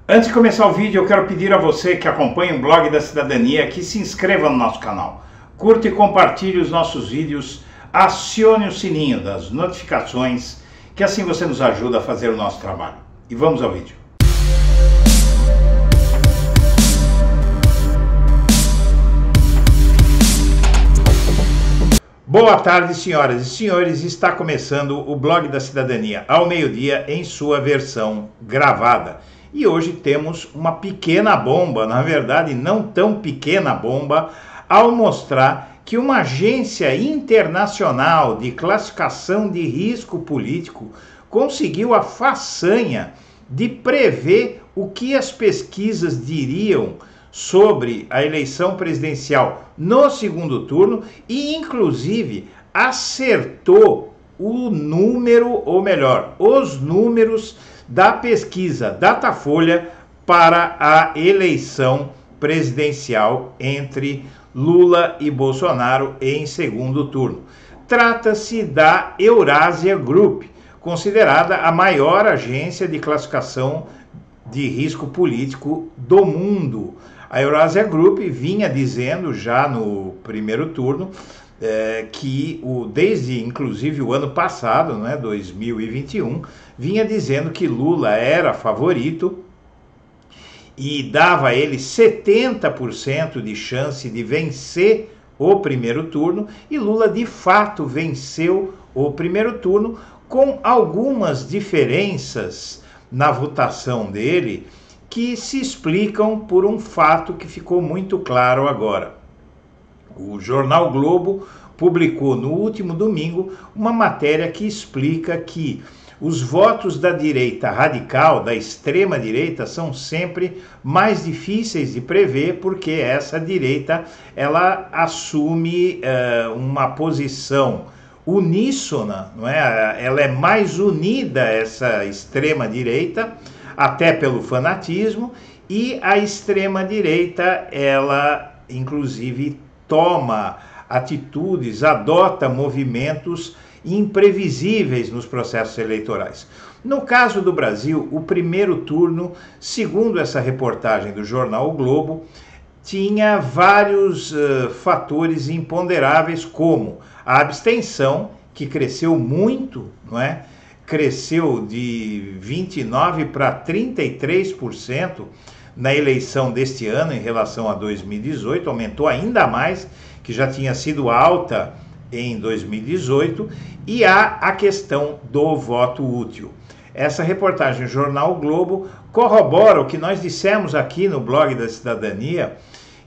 Antes de começar o vídeo, eu quero pedir a você que acompanha o Blog da Cidadania que se inscreva no nosso canal. Curta e compartilhe os nossos vídeos, acione o sininho das notificações, que assim você nos ajuda a fazer o nosso trabalho. E vamos ao vídeo. Boa tarde, senhoras e senhores. Está começando o Blog da Cidadania ao meio-dia em sua versão gravada. E hoje temos uma pequena bomba, na verdade não tão pequena bomba, ao mostrar que uma agência internacional de classificação de risco político conseguiu a façanha de prever o que as pesquisas diriam sobre a eleição presidencial no segundo turno e, inclusive, acertou o número, ou melhor, os números da pesquisa Datafolha para a eleição presidencial entre Lula e Bolsonaro em segundo turno. Trata-se da Eurasia Group, considerada a maior agência de classificação de risco político do mundo. A Eurasia Group vinha dizendo já no primeiro turno que desde inclusive o ano passado, 2021, vinha dizendo que Lula era favorito e dava a ele 70% de chance de vencer o primeiro turno, e Lula de fato venceu o primeiro turno com algumas diferenças na votação dele que se explicam por um fato que ficou muito claro agora. O jornal Globo publicou no último domingo uma matéria que explica que os votos da direita radical, da extrema direita, são sempre mais difíceis de prever, porque essa direita ela assume uma posição uníssona, não é? Ela é mais unida, essa extrema direita, até pelo fanatismo, e a extrema direita ela inclusive toma atitudes, adota movimentos imprevisíveis nos processos eleitorais. No caso do Brasil, o primeiro turno, segundo essa reportagem do jornal O Globo, tinha vários fatores imponderáveis, como a abstenção, que cresceu muito, não é? Cresceu de 29% para 33% na eleição deste ano em relação a 2018, aumentou ainda mais, que já tinha sido alta em 2018, e há a questão do voto útil. Essa reportagem do jornal o Globo corrobora o que nós dissemos aqui no Blog da Cidadania,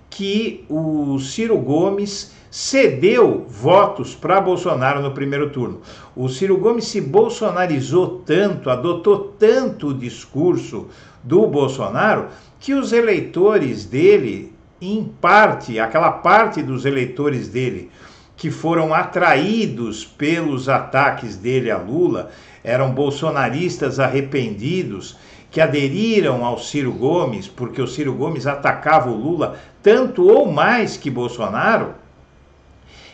que o Ciro Gomes cedeu votos para Bolsonaro no primeiro turno. O Ciro Gomes se bolsonarizou tanto, adotou tanto o discurso do Bolsonaro, que os eleitores dele, em parte, aquela parte dos eleitores dele que foram atraídos pelos ataques dele a Lula, eram bolsonaristas arrependidos, que aderiram ao Ciro Gomes, porque o Ciro Gomes atacava o Lula tanto ou mais que Bolsonaro.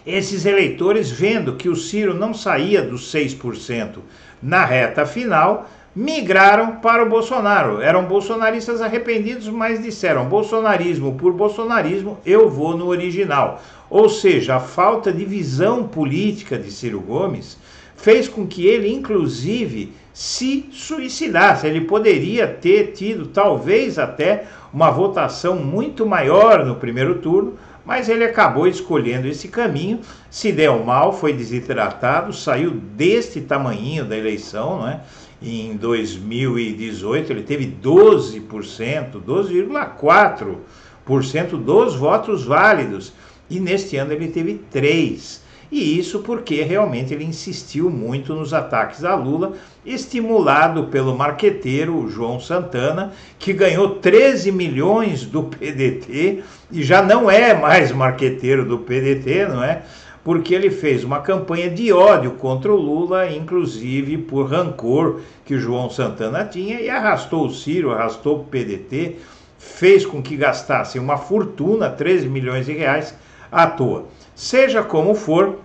Esses eleitores, vendo que o Ciro não saía dos 6% na reta final, migraram para o Bolsonaro. Eram bolsonaristas arrependidos, mas disseram: bolsonarismo por bolsonarismo, eu vou no original. Ou seja, a falta de visão política de Ciro Gomes fez com que ele, inclusive, se suicidasse. Ele poderia ter tido, talvez até, uma votação muito maior no primeiro turno, mas ele acabou escolhendo esse caminho, se deu mal, foi desidratado, saiu deste tamanhinho da eleição, não é? Em 2018 ele teve 12%, 12,4% dos votos válidos, e neste ano ele teve 3%. E isso porque realmente ele insistiu muito nos ataques a Lula, estimulado pelo marqueteiro João Santana, que ganhou 13 milhões do PDT e já não é mais marqueteiro do PDT, não é? Porque ele fez uma campanha de ódio contra o Lula, inclusive por rancor que o João Santana tinha, e arrastou o Ciro, arrastou o PDT, fez com que gastassem uma fortuna, 13 milhões de reais, à toa. Seja como for,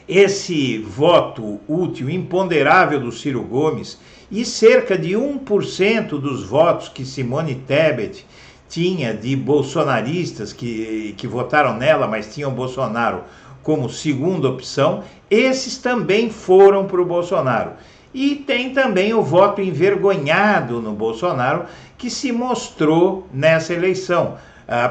esse voto útil imponderável do Ciro Gomes e cerca de 1% dos votos que Simone Tebet tinha de bolsonaristas que votaram nela, mas tinham Bolsonaro como segunda opção, esses também foram para o Bolsonaro. E tem também o voto envergonhado no Bolsonaro, que se mostrou nessa eleição.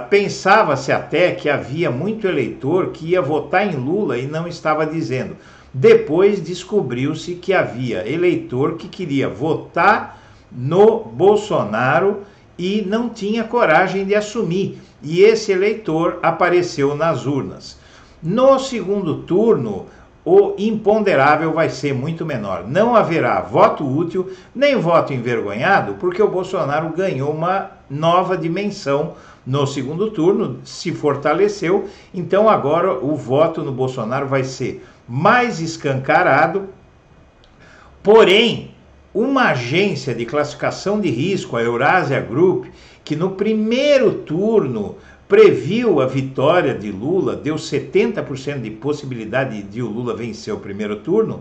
Pensava-se até que havia muito eleitor que ia votar em Lula e não estava dizendo. Depois descobriu-se que havia eleitor que queria votar no Bolsonaro e não tinha coragem de assumir. E esse eleitor apareceu nas urnas. No segundo turno, o imponderável vai ser muito menor. Não haverá voto útil nem voto envergonhado, porque o Bolsonaro ganhou uma nova dimensão no segundo turno, se fortaleceu. Então agora o voto no Bolsonaro vai ser mais escancarado. Porém, uma agência de classificação de risco, a Eurasia Group, que no primeiro turno previu a vitória de Lula, deu 70% de possibilidade de o Lula vencer o primeiro turno,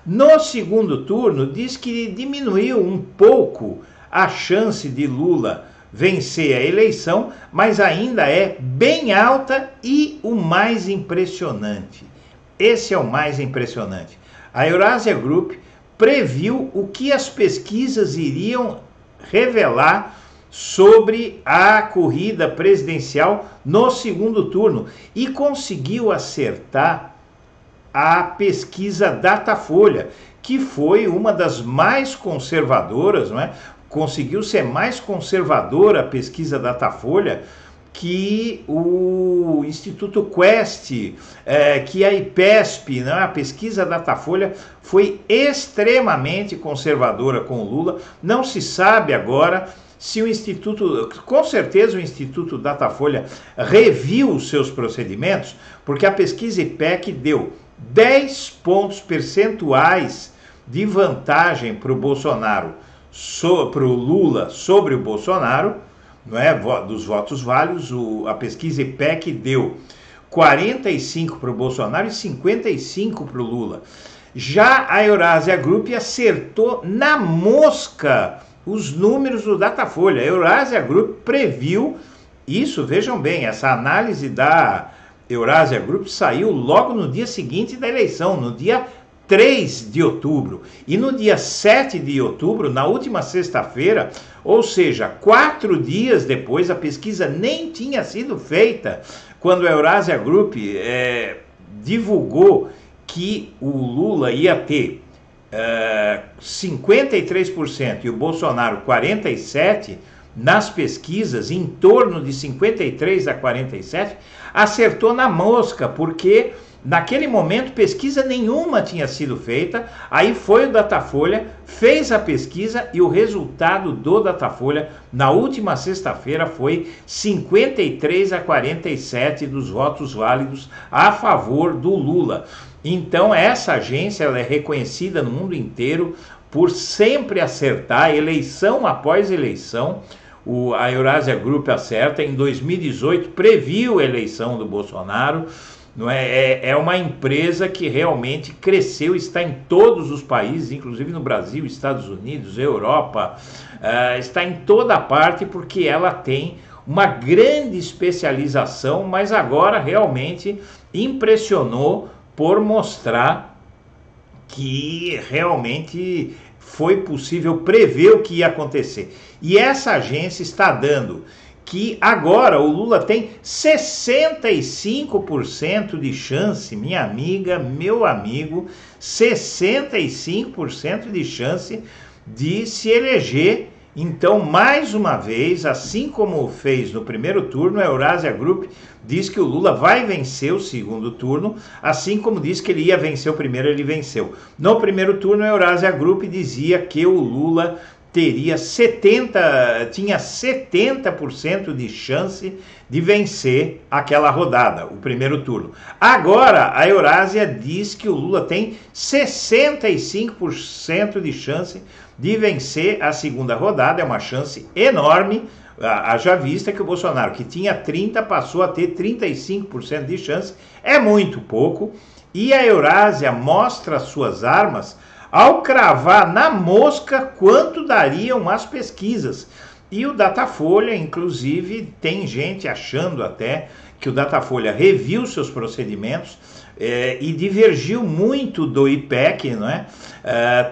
no segundo turno diz que diminuiu um pouco a chance de Lula vencer a eleição, mas ainda é bem alta. E o mais impressionante, esse é o mais impressionante, a Eurasia Group previu o que as pesquisas iriam revelar sobre a corrida presidencial no segundo turno e conseguiu acertar a pesquisa Datafolha, que foi uma das mais conservadoras, não é? Conseguiu ser mais conservadora a pesquisa Datafolha que o Instituto Quest, que a IPESP, né? A pesquisa Datafolha foi extremamente conservadora com o Lula. Não se sabe agora se o Instituto, com certeza o Instituto Datafolha reviu os seus procedimentos, porque a pesquisa IPEC deu 10 pontos percentuais de vantagem para o Bolsonaro, para o Lula sobre o Bolsonaro, não é? Dos votos válidos. A pesquisa IPEC deu 45 para o Bolsonaro e 55 para o Lula. Já a Eurasia Group acertou na mosca os números do Datafolha. A Eurasia Group previu isso, vejam bem, essa análise da Eurasia Group saiu logo no dia seguinte da eleição, no dia 3 de outubro. E no dia 7 de outubro, na última sexta-feira, ou seja, 4 dias depois, a pesquisa nem tinha sido feita, quando a Eurasia Group divulgou que o Lula ia ter 53% e o Bolsonaro 47%, nas pesquisas, em torno de 53 a 47, acertou na mosca, porque naquele momento pesquisa nenhuma tinha sido feita. Aí foi o Datafolha, fez a pesquisa e o resultado do Datafolha na última sexta-feira foi 53 a 47 dos votos válidos a favor do Lula. Então essa agência ela é reconhecida no mundo inteiro por sempre acertar eleição após eleição. A Eurasia Group acerta. Em 2018 previu a eleição do Bolsonaro. Não é uma empresa que realmente cresceu, está em todos os países, inclusive no Brasil, Estados Unidos, Europa, está em toda parte, porque ela tem uma grande especialização, mas agora realmente impressionou por mostrar que realmente foi possível prever o que ia acontecer. E essa agência está dando que agora o Lula tem 65% de chance, minha amiga, meu amigo, 65% de chance de se eleger. Então, mais uma vez, assim como fez no primeiro turno, a Eurasia Group diz que o Lula vai vencer o segundo turno, assim como disse que ele ia vencer o primeiro, ele venceu. No primeiro turno, a Eurasia Group dizia que o Lula tinha 70% de chance de vencer aquela rodada, o primeiro turno. Agora, a Eurasia diz que o Lula tem 65% de chance de vencer a segunda rodada. É uma chance enorme, haja vista que o Bolsonaro, que tinha 30%, passou a ter 35% de chance. É muito pouco. E a Eurásia mostra suas armas ao cravar na mosca quanto dariam as pesquisas. E o Datafolha, inclusive, tem gente achando até que o Datafolha reviu seus procedimentos e divergiu muito do IPEC, não é?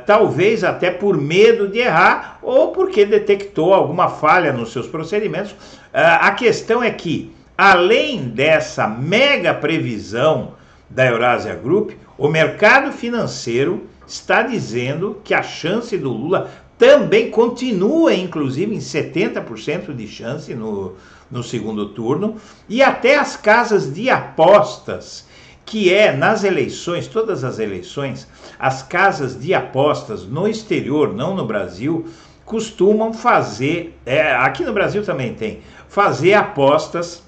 Talvez até por medo de errar ou porque detectou alguma falha nos seus procedimentos. A questão é que, além dessa mega previsão da Eurasia Group, o mercado financeiro está dizendo que a chance do Lula também continua, inclusive, em 70% de chance no segundo turno, e até as casas de apostas, que nas eleições, todas as eleições, as casas de apostas no exterior, não no Brasil, costumam fazer, aqui no Brasil também tem, fazer apostas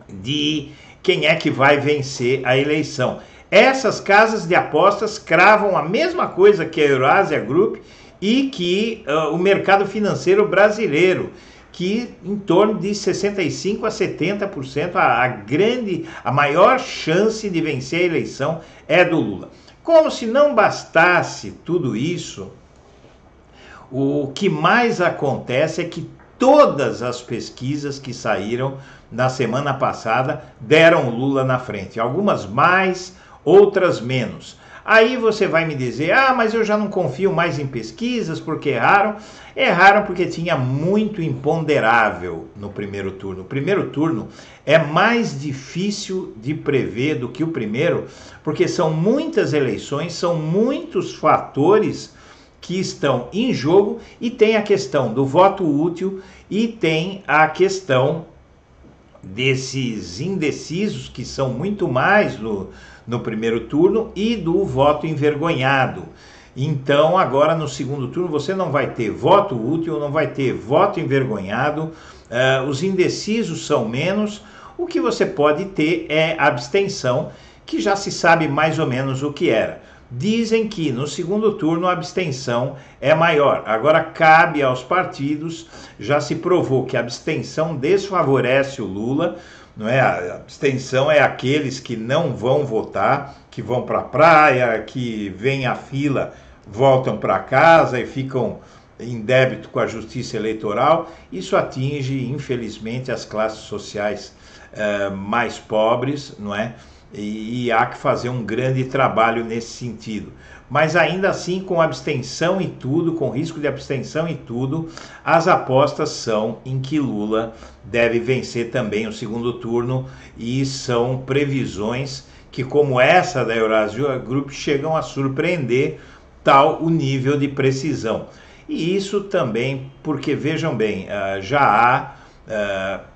de quem é que vai vencer a eleição. Essas casas de apostas cravam a mesma coisa que a Eurasia Group e que o mercado financeiro brasileiro, que em torno de 65% a 70%, a maior chance de vencer a eleição é do Lula. Como se não bastasse tudo isso, o que mais acontece é que todas as pesquisas que saíram na semana passada deram Lula na frente, algumas mais, outras menos. Aí você vai me dizer, mas eu já não confio mais em pesquisas porque erraram. Erraram porque tinha muito imponderável no primeiro turno. O primeiro turno é mais difícil de prever do que o primeiro, porque são muitas eleições, são muitos fatores que estão em jogo, e tem a questão do voto útil e tem a questão desses indecisos, que são muito mais no primeiro turno, e do voto envergonhado. Então, agora no segundo turno, você não vai ter voto útil, não vai ter voto envergonhado, os indecisos são menos, o que você pode ter é abstenção, que já se sabe mais ou menos o que era. Dizem que no segundo turno a abstenção é maior. Agora cabe aos partidos, já se provou que a abstenção desfavorece o Lula, não é? A abstenção é aqueles que não vão votar, que vão para a praia, que vêm à fila, voltam para casa e ficam em débito com a justiça eleitoral. Isso atinge, infelizmente, as classes sociais mais pobres, não é? E há que fazer um grande trabalho nesse sentido. Mas ainda assim, com abstenção e tudo, com risco de abstenção e tudo, as apostas são em que Lula deve vencer também o segundo turno, e são previsões que, como essa da Eurasia Group, chegam a surpreender tal o nível de precisão. E isso também porque, vejam bem, já há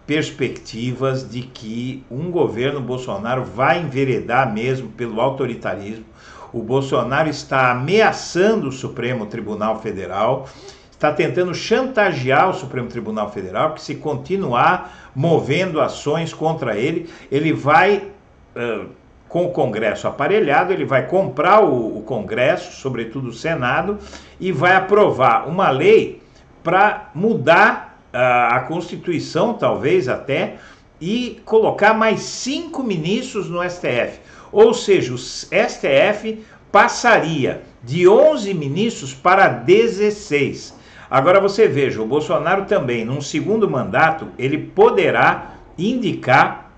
perspectivas de que um governo Bolsonaro vai enveredar mesmo pelo autoritarismo. O Bolsonaro está ameaçando o Supremo Tribunal Federal, está tentando chantagear o Supremo Tribunal Federal, que se continuar movendo ações contra ele, ele vai, com o Congresso aparelhado, ele vai comprar o Congresso, sobretudo o Senado, e vai aprovar uma lei para mudar a Constituição, talvez até, e colocar mais 5 ministros no STF. Ou seja, o STF passaria de 11 ministros para 16. Agora você veja, o Bolsonaro também, num segundo mandato, ele poderá indicar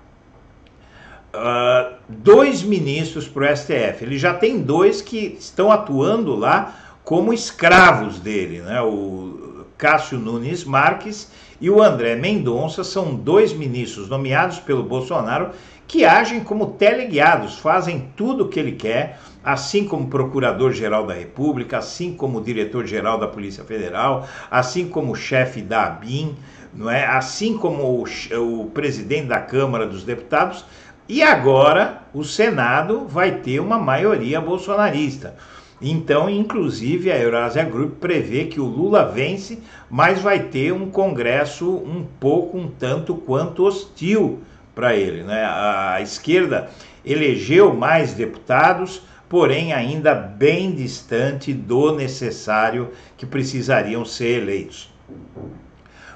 2 ministros para o STF. Ele já tem 2 que estão atuando lá como escravos dele, né? O Cássio Nunes Marques e o André Mendonça são 2 ministros nomeados pelo Bolsonaro que agem como teleguiados, fazem tudo o que ele quer, assim como Procurador-Geral da República, assim como Diretor-Geral da Polícia Federal, assim como o chefe da ABIN, não é? Assim como o presidente da Câmara dos Deputados, e agora o Senado vai ter uma maioria bolsonarista. Então, inclusive, a Eurasia Group prevê que o Lula vence, mas vai ter um Congresso um tanto quanto hostil para ele, né? A esquerda elegeu mais deputados, porém ainda bem distante do necessário que precisariam ser eleitos.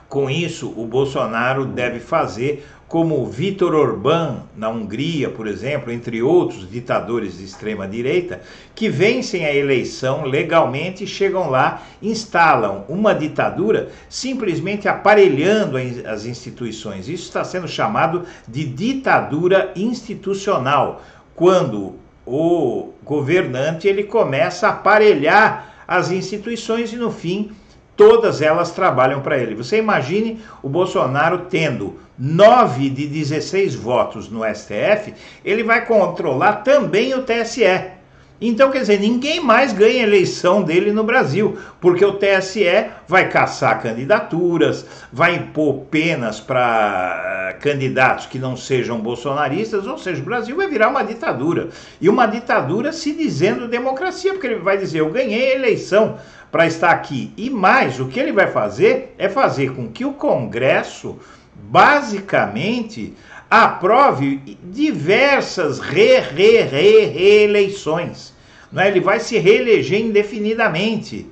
Com isso, o Bolsonaro deve fazer como Viktor Orbán na Hungria, por exemplo, entre outros ditadores de extrema-direita, que vencem a eleição legalmente, chegam lá, instalam uma ditadura simplesmente aparelhando as instituições. Isso está sendo chamado de ditadura institucional, quando o governante ele começa a aparelhar as instituições e no fim todas elas trabalham para ele. Você imagine o Bolsonaro tendo 9 de 16 votos no STF, ele vai controlar também o TSE. Então, quer dizer, ninguém mais ganha eleição dele no Brasil, porque o TSE vai caçar candidaturas, vai impor penas para candidatos que não sejam bolsonaristas, ou seja, o Brasil vai virar uma ditadura. E uma ditadura se dizendo democracia, porque ele vai dizer, eu ganhei a eleição para estar aqui. E mais, o que ele vai fazer é fazer com que o Congresso, basicamente, aprove diversas reeleições. Não é? Ele vai se reeleger indefinidamente,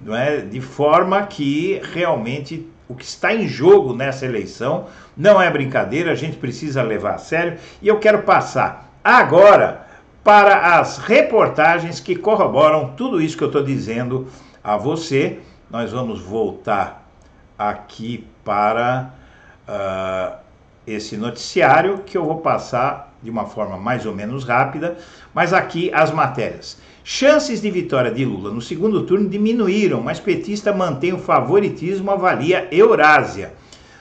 não é? De forma que realmente o que está em jogo nessa eleição não é brincadeira, a gente precisa levar a sério. E eu quero passar agora para as reportagens que corroboram tudo isso que eu estou dizendo a você. Nós vamos voltar aqui para esse noticiário que eu vou passar de uma forma mais ou menos rápida, mas aqui as matérias. Chances de vitória de Lula no segundo turno diminuíram, mas petista mantém o favoritismo, avalia Eurásia.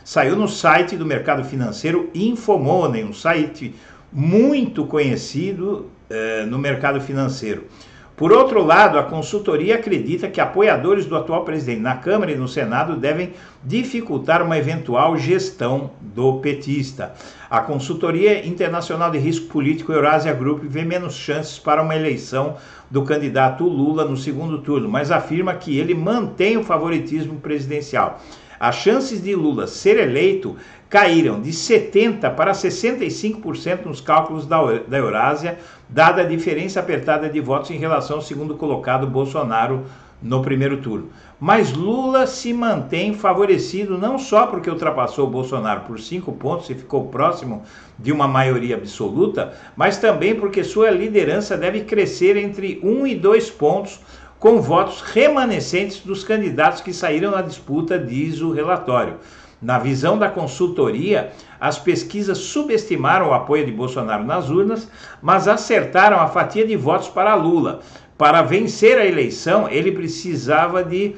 Saiu no site do mercado financeiro Infomoney, um site muito conhecido no mercado financeiro. Por outro lado, a consultoria acredita que apoiadores do atual presidente na Câmara e no Senado devem dificultar uma eventual gestão do petista. A consultoria internacional de risco político Eurásia Group vê menos chances para uma eleição do candidato Lula no segundo turno, mas afirma que ele mantém o favoritismo presidencial. As chances de Lula ser eleito caíram de 70% para 65% nos cálculos da Eurásia, dada a diferença apertada de votos em relação ao segundo colocado Bolsonaro no primeiro turno. Mas Lula se mantém favorecido não só porque ultrapassou o Bolsonaro por 5 pontos e ficou próximo de uma maioria absoluta, mas também porque sua liderança deve crescer entre 1 e 2 pontos com votos remanescentes dos candidatos que saíram na disputa, diz o relatório. Na visão da consultoria, as pesquisas subestimaram o apoio de Bolsonaro nas urnas, mas acertaram a fatia de votos para Lula. Para vencer a eleição, ele precisava de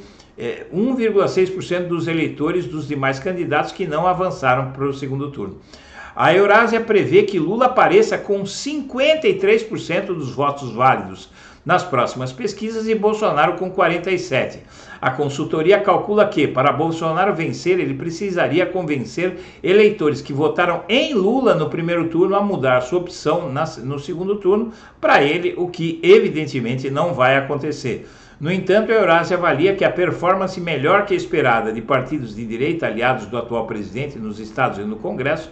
1,6% dos eleitores dos demais candidatos que não avançaram para o segundo turno. A Eurásia prevê que Lula apareça com 53% dos votos válidos nas próximas pesquisas e Bolsonaro com 47%. A consultoria calcula que, para Bolsonaro vencer, ele precisaria convencer eleitores que votaram em Lula no primeiro turno a mudar sua opção no segundo turno para ele, o que evidentemente não vai acontecer. No entanto, a Eurásia avalia que a performance melhor que a esperada de partidos de direita aliados do atual presidente nos estados e no Congresso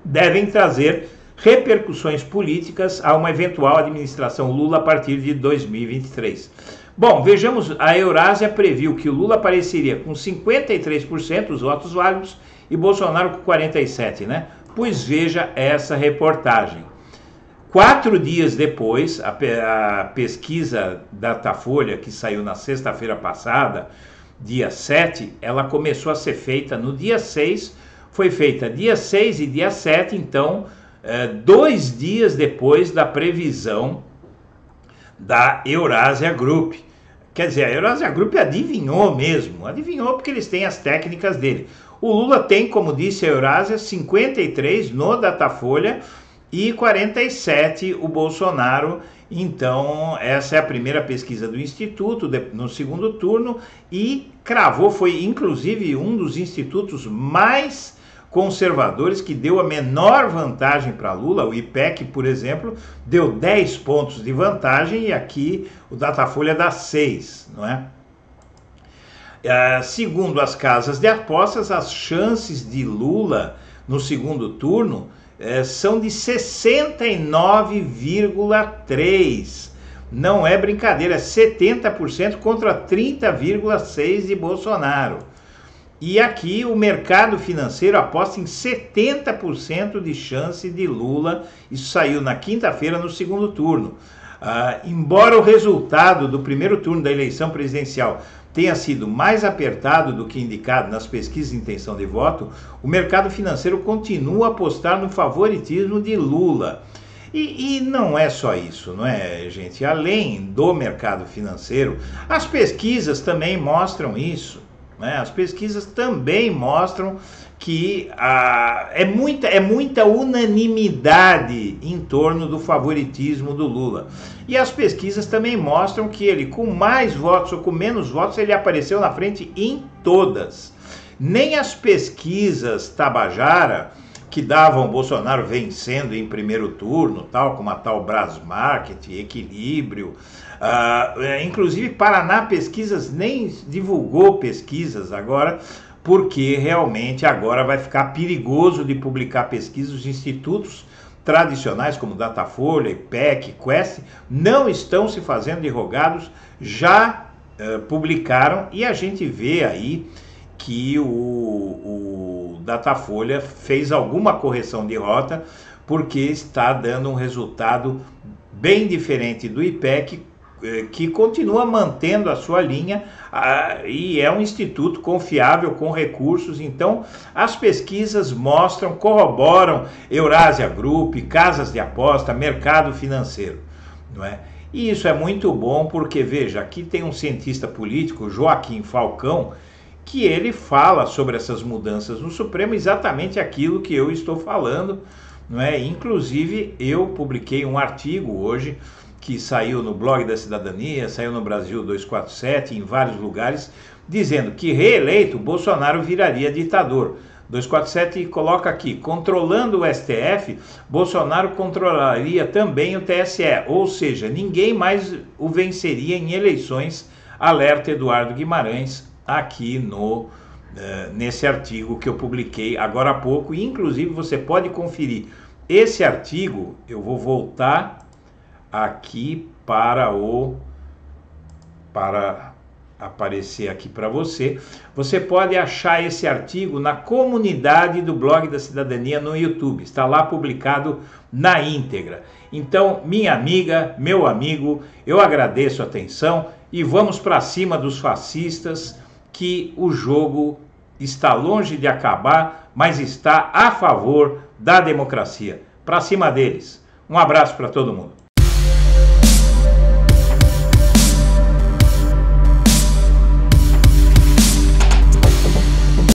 devem trazer repercussões políticas a uma eventual administração Lula a partir de 2023. Bom, vejamos, a Eurásia previu que o Lula apareceria com 53% dos votos válidos e Bolsonaro com 47%, né? Pois veja essa reportagem. 4 dias depois, a pesquisa Datafolha, que saiu na sexta-feira passada, dia 7, ela começou a ser feita no dia 6, foi feita dia 6 e dia 7, então 2 dias depois da previsão da Eurásia Group. Quer dizer, a Eurásia Group adivinhou mesmo, adivinhou porque eles têm as técnicas dele. O Lula tem, como disse a Eurásia, 53 no Datafolha e 47 o Bolsonaro. Então, essa é a primeira pesquisa do Instituto no segundo turno e cravou, foi inclusive um dos institutos mais conservadores que deu a menor vantagem para Lula. O IPEC, por exemplo, deu 10 pontos de vantagem e aqui o Datafolha dá 6, não é? Segundo as casas de apostas, as chances de Lula no segundo turno são de 69,3%. Não é brincadeira, é 70% contra 30,6% de Bolsonaro. E aqui o mercado financeiro aposta em 70% de chance de Lula. Isso saiu na quinta-feira no segundo turno. Embora o resultado do primeiro turno da eleição presidencial tenha sido mais apertado do que indicado nas pesquisas de intenção de voto, o mercado financeiro continua a apostar no favoritismo de Lula. E não é só isso, não é, gente? Além do mercado financeiro, as pesquisas também mostram isso. Né? As pesquisas também mostram que é muita unanimidade em torno do favoritismo do Lula. E as pesquisas também mostram que ele, com mais votos ou com menos votos, ele apareceu na frente em todas. Nem as pesquisas Tabajara, que davam Bolsonaro vencendo em primeiro turno, tal como a tal Brasmarket, Equilíbrio. Inclusive Paraná Pesquisas nem divulgou pesquisas agora, porque realmente agora vai ficar perigoso de publicar pesquisas. Os institutos tradicionais como Datafolha, IPEC, Quest não estão se fazendo de rogados, já publicaram, e a gente vê aí que o Datafolha fez alguma correção de rota, porque está dando um resultado bem diferente do IPEC, que continua mantendo a sua linha, e é um instituto confiável, com recursos. Então as pesquisas mostram, corroboram Eurásia Group, casas de aposta, mercado financeiro, não é? E isso é muito bom, porque veja, aqui tem um cientista político, Joaquim Falcão, que ele fala sobre essas mudanças no Supremo, exatamente aquilo que eu estou falando, não é? Inclusive eu publiquei um artigo hoje que saiu no blog da Cidadania, saiu no Brasil 247, em vários lugares, dizendo que reeleito Bolsonaro viraria ditador. 247 coloca aqui: controlando o STF, Bolsonaro controlaria também o TSE, ou seja, ninguém mais o venceria em eleições, alerta Eduardo Guimarães, aqui nesse artigo que eu publiquei agora há pouco. E inclusive você pode conferir esse artigo. Eu vou voltar aqui para aparecer aqui para você. Você pode achar esse artigo na comunidade do blog da Cidadania no YouTube, está lá publicado na íntegra. Então, minha amiga, meu amigo, eu agradeço a atenção e vamos para cima dos fascistas, que o jogo está longe de acabar, mas está a favor da democracia. Para cima deles. Um abraço para todo mundo.